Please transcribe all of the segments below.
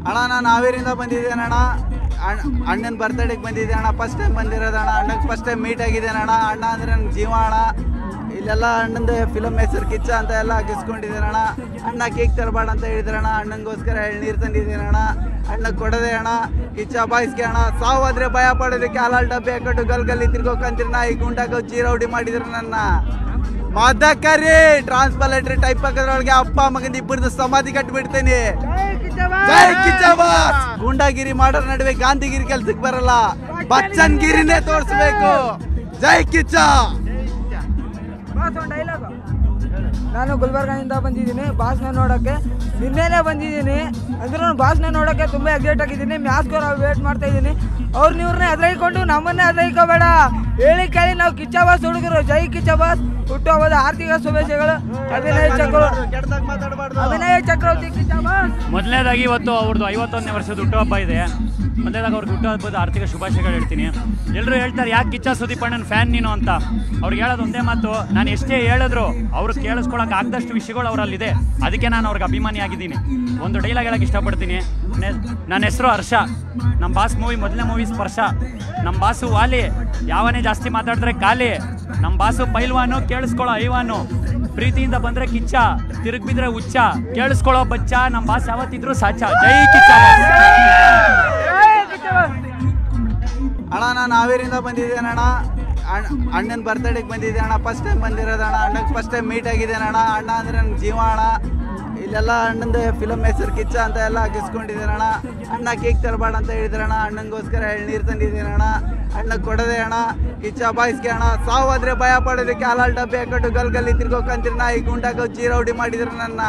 ಅಣ್ಣ ನಾನು ಹಾವೇರಿಯಿಂದ ಬಂದಿದ್ದೇನೆ ಅಣ್ಣ. ಅಣ್ಣನ ಬರ್ತಡೇಗೆ ಬಂದಿದ್ದೆ ಅಣ್ಣ. ಫಸ್ಟ್ ಟೈಮ್ ಬಂದಿರೋದು ಅಣ್ಣ. ಅಣ್ಣಗೆ ಫಸ್ಟ್ ಟೈಮ್ ಮೀಟ್ ಆಗಿದ್ದೇನೆ ಅಣ್ಣ. ಅಣ್ಣ ಅಂದರೆ ನನ್ನ ಜೀವ ಅಣ್ಣ. ಇಲ್ಲೆಲ್ಲ ಅಣ್ಣಂದು ಫಿಲಮ್ ಹೆಸರು ಕಿಚ್ಚ ಅಂತ ಎಲ್ಲ ಗಿಸ್ಕೊಂಡಿದ್ದೇನೆ ಅಣ್ಣ. ಅಣ್ಣ ಕೇಕ್ ತರಬೇಡ ಅಂತ ಹೇಳಿದ್ರಣ್ಣ. ಅಣ್ಣಂಗೋಸ್ಕರ ಎಳ್ನೀರು ತಂದಿದ್ದೇನೆ ಅಣ್ಣ. ಅಣ್ಣಗೆ ಕೊಡದೆ ಅಣ್ಣ. ಕಿಚ್ಚ ಬಾಯ್ಸ್ಗೆ ಅಣ್ಣ. ಸಾವಾದ್ರೆ ಭಯ ಪಡೋದಕ್ಕೆ ಹಾಲಾಲ್ ಡಬ್ಬೆ ಹಾಕೊಂಡು ಗಲ್ಗಲ್ಲಿ ತಿರ್ಗೋಕಂತೀರಿ ನಾ ಈ ಗುಂಡಾಗ ಜೀರೌಡಿ ಮಾಡಿದ್ರು ನನ್ನ ಮದಕರಿ ಟ್ರಾನ್ಸ್ಪಲೇಟರಿ ಟೈಪ್ ಹಾಕೋದ್ರೊಳಗೆ ಅಪ್ಪ ಮಗಂದ ಇಬ್ಬರದು ಸಮಾಧಿ ಕಟ್ಬಿಡ್ತೇನೆ. ಜೈ ಕಿಚ್ಚ ಬಾಸ್. ಗುಂಡಾಗಿರಿ ಮಾಡೋರ್ ನಡುವೆ ಗಾಂಧಿಗಿರಿ ಕೆಲ್ಸಕ್ಕೆ ಬರಲ್ಲ, ಬಚ್ಚನ್ ಗಿರಿನೇ ತೋರಿಸ್ಬೇಕು. ಜೈ ಕಿಚ್ಚ. ನಾನು ಗುಲ್ಬರ್ಗಾದಿಂದ ಬಂದಿದ್ದೀನಿ ಬಾಸ್ನ ನೋಡೋಕ್ಕೆ. ನಿನ್ನೆನೇ ಬಂದಿದ್ದೀನಿ ಅಂದ್ರೂ ಬಾಸ್ನ ನೋಡೋಕ್ಕೆ ತುಂಬ ಎಕ್ಸೈಟ್ ಆಗಿದ್ದೀನಿ. ಮ್ಯಾಚ್ಗೋರ್ ವೇಟ್ ಮಾಡ್ತಾ ಇದ್ದೀನಿ. ಇವ್ರನ್ನೇ ಎದುರೈಕೊಂಡು ನಮ್ಮನ್ನೇ ಎದುರೈಕೋಬೇಡ. ಹೇಳಿ ಕೇಳಿ ನಾವು ಕಿಚ್ಚ ಬಾಸ್ ಹುಡುಗರು. ಜೈ ಕಿಚ್ಚ ಬಾಸ್. ಹುಟ್ಟುಹಬ್ಬದ ಆರ್ಥಿಕ ಶುಭಾಶಯಗಳು. ಅಭಿನಯ ಚಕ್ರವರ್ತಿ ಕಿಚ್ಚ ಬಾಸ್. ಮೊದಲನೇದಾಗಿ ಇವತ್ತು ಅವ್ರದ್ದು 51ನೇ ವರ್ಷದ ಹುಟ್ಟುಹಬ್ಬ ಇದೆ. ಮೊದಲೇದಾಗ ಅವ್ರಿಗೆ ಹುಟ್ಟುಹಬ್ಬದ ಆರ್ಥಿಕ ಶುಭಾಶಯಗಳು ಹೇಳ್ತೀನಿ. ಎಲ್ಲರೂ ಹೇಳ್ತಾರೆ ಯಾಕೆ ಕಿಚ್ಚ ಸುದೀಪ್ ಅಣ್ಣನ ಫ್ಯಾನ್ ನೀನು ಅಂತ. ಅವ್ರಿಗೆ ಹೇಳೋದು ಒಂದೇ ಮಾತು, ನಾನು ಎಷ್ಟೇ ಹೇಳಿದ್ರು ಅವ್ರು ಕೇಳಿಸ್ಕೊಳಕ್ಕೆ ಆಗದಷ್ಟು ವಿಷಯಗಳು ಅವರಲ್ಲಿದೆ. ಅದಕ್ಕೆ ನಾನು ಅವ್ರಿಗೆ ಅಭಿಮಾನಿ ಆಗಿದ್ದೀನಿ. ಒಂದು ಡೈಲಾಗ್ ಹೇಳಕ್ಕೆ ಇಷ್ಟಪಡ್ತೀನಿ. ನನ್ನ ಹೆಸರು ಹರ್ಷ. ನಮ್ಮ ಬಾಸ್ ಮೂವಿ ಮೊದಲನೇ ಮೂವಿ ಸ್ಪರ್ಶ. ನಮ್ಮ ಬಾಸು ವಾಲಿ, ಯಾವನೇ ಜಾಸ್ತಿ ಮಾತಾಡಿದ್ರೆ ಖಾಲಿ. ನಮ್ಮ ಬಾಸು ಪೈಲ್ವಾನು, ಕೇಳಿಸ್ಕೊಳ್ಳೋ ಐವಾನು. ಪ್ರೀತಿಯಿಂದ ಬಂದ್ರೆ ಕಿಚ್ಚ, ತಿರುಗ್ ಬಿದ್ರೆ ಹುಚ್ಚ, ಕೇಳಿಸ್ಕೊಳ್ಳೋ ಬಚ್ಚ. ನಮ್ಮ ಬಾಸ್ ಯಾವತ್ತಿದ್ರು ಸಾಚ. ಜೈ ಕಿಚ್ಚ. ಅಣ್ಣ ನಾನು ಹಾವೇರಿಯಿಂದ ಬಂದಿದ್ದೇನೆ ಅಣ್ಣ. ಅಣ್ಣನ ಬರ್ತಡೇಗೆ ಬಂದಿದ್ದೆ ಅಣ್ಣ. ಫಸ್ಟ್ ಟೈಮ್ ಬಂದಿರೋದು ಅಣ್ಣ. ಅಣ್ಣಗೆ ಫಸ್ಟ್ ಟೈಮ್ ಮೀಟ್ ಆಗಿದ್ದೇನೆ ಅಣ್ಣ. ಅಣ್ಣ ಅಂದರೆ ನನ್ನ ಜೀವ ಅಣ್ಣ. ಇಲ್ಲೆಲ್ಲ ಅಣ್ಣಂದು ಫಿಲಮ್ ಹೆಸರು ಕಿಚ್ಚ ಅಂತ ಎಲ್ಲ ಗಿಸ್ಕೊಂಡಿದ್ದೇನೆ ಅಣ್ಣ. ಅಣ್ಣ ಕೇಕ್ ತರಬೇಡ ಅಂತ ಹೇಳಿದ್ರಣ್ಣ. ಅಣ್ಣಂಗೋಸ್ಕರ ಎಳ್ನೀರು ತಂದಿದ್ದೇನೆ ಅಣ್ಣ. ಅಣ್ಣಗೆ ಕೊಡದೆ ಅಣ್ಣ. ಕಿಚ್ಚ ಬಾಯ್ಸ್ಗೆ ಅಣ್ಣ. ಸಾವಾದ್ರೆ ಭಯ ಪಡೋದಕ್ಕೆ ಹಾಲಾಲ್ ಡಬ್ಬೆ ಹಾಕೊಂಡು ಗಲ್ಗಲ್ಲಿ ತಿರ್ಗೋಕಂತೀರಿ ನಾ ಈ ಗುಂಡಾಗ ಜೀರೌಡಿ ಮಾಡಿದ್ರು ನನ್ನ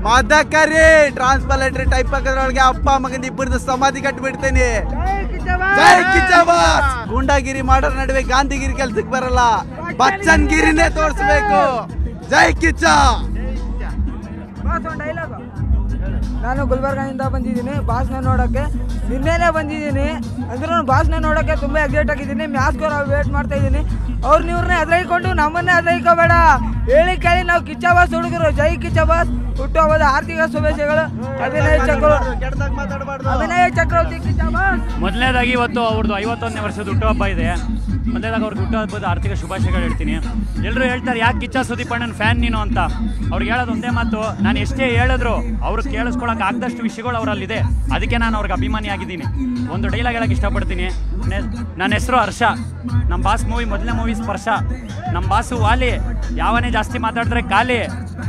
ಮದಕರಿ ಟ್ರಾನ್ಸ್ಪಲೇಟರಿ ಟೈಪ್ ಹಾಕೋದ್ರೊಳಗೆ ಅಪ್ಪ ಮಗಂದ ಇಬ್ಬರದು ಸಮಾಧಿ ಕಟ್ಬಿಡ್ತೇನೆ. ಜೈ ಕಿಚ್ಚ ಬಾಸ್. ಗುಂಡಾಗಿರಿ ಮಾಡೋರ್ ನಡುವೆ ಗಾಂಧಿಗಿರಿ ಕೆಲ್ಸಕ್ಕೆ ಬರಲ್ಲ, ಬಚ್ಚನ್ ಗಿರಿನೇ ತೋರಿಸ್ಬೇಕು. ಜೈ ಕಿಚ್ಚ. ನಾನು ಗುಲ್ಬರ್ಗಾದಿಂದ ಬಂದಿದ್ದೀನಿ ಬಾಸ್ನ ನೋಡೋಕ್ಕೆ. ನಿನ್ನೆನೇ ಬಂದಿದ್ದೀನಿ ಅಂದ್ರೂ ಬಾಸ್ನ ನೋಡೋಕ್ಕೆ ತುಂಬ ಎಕ್ಸೈಟ್ ಆಗಿದ್ದೀನಿ. ಮ್ಯಾಚ್ಗೋರ್ ವೇಟ್ ಮಾಡ್ತಾ ಇದ್ದೀನಿ. ಇವ್ರನ್ನೇ ಎದುರೈಕೊಂಡು ನಮ್ಮನ್ನೇ ಎದುರೈಕೋಬೇಡ. ಹೇಳಿ ಕೇಳಿ ನಾವು ಕಿಚ್ಚ ಬಾಸ್ ಹುಡುಗರು. ಜೈ ಕಿಚ್ಚ ಬಾಸ್. ಹುಟ್ಟುಹಬ್ಬದ ಆರ್ಥಿಕ ಶುಭಾಶಯಗಳು. ಅಭಿನಯ ಚಕ್ರವರ್ತಿ ಕಿಚ್ಚ ಬಾಸ್. ಮೊದಲನೇದಾಗಿ ಇವತ್ತು ಅವ್ರದ್ದು 51ನೇ ವರ್ಷದ ಹುಟ್ಟುಹಬ್ಬ ಇದೆ. ಮೊದಲೇದಾಗ ಅವ್ರಿಗೆ ಹುಟ್ಟುಹಬ್ಬದ ಆರ್ಥಿಕ ಶುಭಾಶಯಗಳು ಹೇಳ್ತೀನಿ. ಎಲ್ಲರೂ ಹೇಳ್ತಾರೆ ಯಾಕೆ ಕಿಚ್ಚ ಸುದೀಪ್ ಅಣ್ಣನ ಫ್ಯಾನ್ ನೀನು ಅಂತ. ಅವ್ರಿಗೆ ಹೇಳೋದು ಒಂದೇ ಮಾತು, ನಾನು ಎಷ್ಟೇ ಹೇಳಿದ್ರು ಅವ್ರು ಕೇಳಿಸ್ಕೊಳಕ್ಕೆ ಆಗದಷ್ಟು ವಿಷಯಗಳು ಅವರಲ್ಲಿದೆ. ಅದಕ್ಕೆ ನಾನು ಅವ್ರಿಗೆ ಅಭಿಮಾನಿ ಆಗಿದ್ದೀನಿ. ಒಂದು ಡೈಲಾಗ್ ಹೇಳಕ್ಕೆ ಇಷ್ಟಪಡ್ತೀನಿ. ನನ್ನ ಹೆಸರು ಹರ್ಷ. ನಮ್ಮ ಬಾಸ್ ಮೂವಿ ಮೊದಲನೇ ಮೂವಿ ಸ್ಪರ್ಶ. ನಮ್ಮ ಬಾಸು ವಾಲಿ, ಯಾವನೇ ಜಾಸ್ತಿ ಮಾತಾಡಿದ್ರೆ ಖಾಲಿ.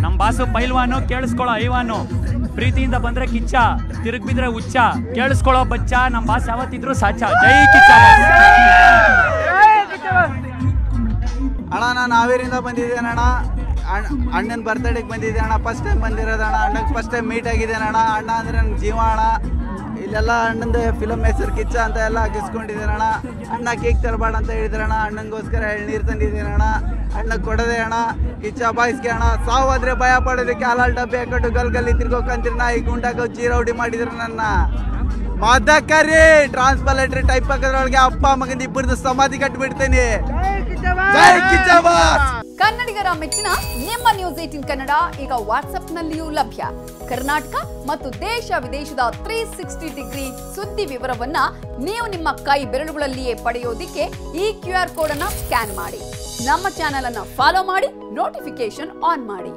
ನಮ್ಮ ಬಾಸು ಪೈಲ್ವಾನು, ಕೇಳಿಸ್ಕೊಳ್ಳೋ ಐವಾನು. ಪ್ರೀತಿಯಿಂದ ಬಂದ್ರೆ ಕಿಚ್ಚ, ತಿರುಗ್ ಬಿದ್ರೆ ಹುಚ್ಚ, ಕೇಳಿಸ್ಕೊಳ್ಳೋ ಬಚ್ಚ. ನಮ್ಮ ಬಾಸ್ ಯಾವತ್ತಿದ್ರು ಸಾಚ. ಜೈ ಕಿಚ್ಚ. ಅಣ್ಣ ನಾನು ಹಾವೇರಿಯಿಂದ ಬಂದಿದ್ದೇನೆ ಅಣ್ಣ. ಅಣ್ಣನ ಬರ್ತಡೇಗೆ ಬಂದಿದ್ದೆ ಅಣ್ಣ. ಫಸ್ಟ್ ಟೈಮ್ ಬಂದಿರೋದು ಅಣ್ಣ. ಅಣ್ಣಗೆ ಫಸ್ಟ್ ಟೈಮ್ ಮೀಟ್ ಆಗಿದ್ದೇನೆ ಅಣ್ಣ. ಅಣ್ಣ ಅಂದರೆ ನನ್ನ ಜೀವ ಅಣ್ಣ. ಇಲ್ಲೆಲ್ಲ ಅಣ್ಣಂದು ಫಿಲಮ್ ಹೆಸರು ಕಿಚ್ಚ ಅಂತ ಎಲ್ಲ ಗಿಸ್ಕೊಂಡಿದ್ದೇನೆ ಅಣ್ಣ. ಅಣ್ಣ ಕೇಕ್ ತರಬೇಡ ಅಂತ ಹೇಳಿದ್ರಣ್ಣ. ಅಣ್ಣಂಗೋಸ್ಕರ ಎಳ್ನೀರು ತಂದಿದ್ದೇನೆ ಅಣ್ಣ. ಅಣ್ಣಗೆ ಕೊಡದೆ ಅಣ್ಣ. ಕಿಚ್ಚ ಬಾಯ್ಸ್ಗೆ ಅಣ್ಣ. ಸಾವಾದ್ರೆ ಭಯ ಪಡೋದಕ್ಕೆ ಹಾಲಾಲ್ ಡಬ್ಬೆ ಹಾಕೊಂಡು ಗಲ್ಗಲ್ಲಿ ತಿರ್ಗೋಕಂತೀರಿ ನಾ ಈ ಗುಂಡಾಗ ಜೀರೌಡಿ ಮಾಡಿದ್ರು ನನ್ನ ಮದಕರಿ ಟ್ರಾನ್ಸ್ಪಲೇಟರಿ ಟೈಪ್ ಹಾಕೋದ್ರೊಳಗೆ ಅಪ್ಪ ಮಗಂದ ಇಬ್ಬರದು ಸಮಾಧಿ ಕಟ್ಬಿಡ್ತೇನೆ. ಜೈ ಕಿಚ್ಚ ಬಾಸ್. ಕನ್ನಡಿಗರ ಮೆಚ್ಚಿನ ನಿಮ್ಮ ನ್ಯೂಸ್ 18 ಕನ್ನಡ ಈಗ ವಾಟ್ಸ್ಆಪ್ನಲ್ಲಿಯೂ ಲಭ್ಯ. ಕರ್ನಾಟಕ ಮತ್ತು ದೇಶ ವಿದೇಶದ 360 ಡಿಗ್ರಿ ಸುದ್ದಿ ವಿವರವನ್ನ ನೀವು ನಿಮ್ಮ ಕೈ ಬೆರಳುಗಳಲ್ಲಿಯೇ ಪಡೆಯೋದಿಕ್ಕೆ ಈ QR ಕೋಡ್ ಅನ್ನು ಸ್ಕ್ಯಾನ್ ಮಾಡಿ. ನಮ್ಮ ಚಾನೆಲ್ ಅನ್ನು ಫಾಲೋ ಮಾಡಿ, ನೋಟಿಫಿಕೇಶನ್ ಆನ್ ಮಾಡಿ.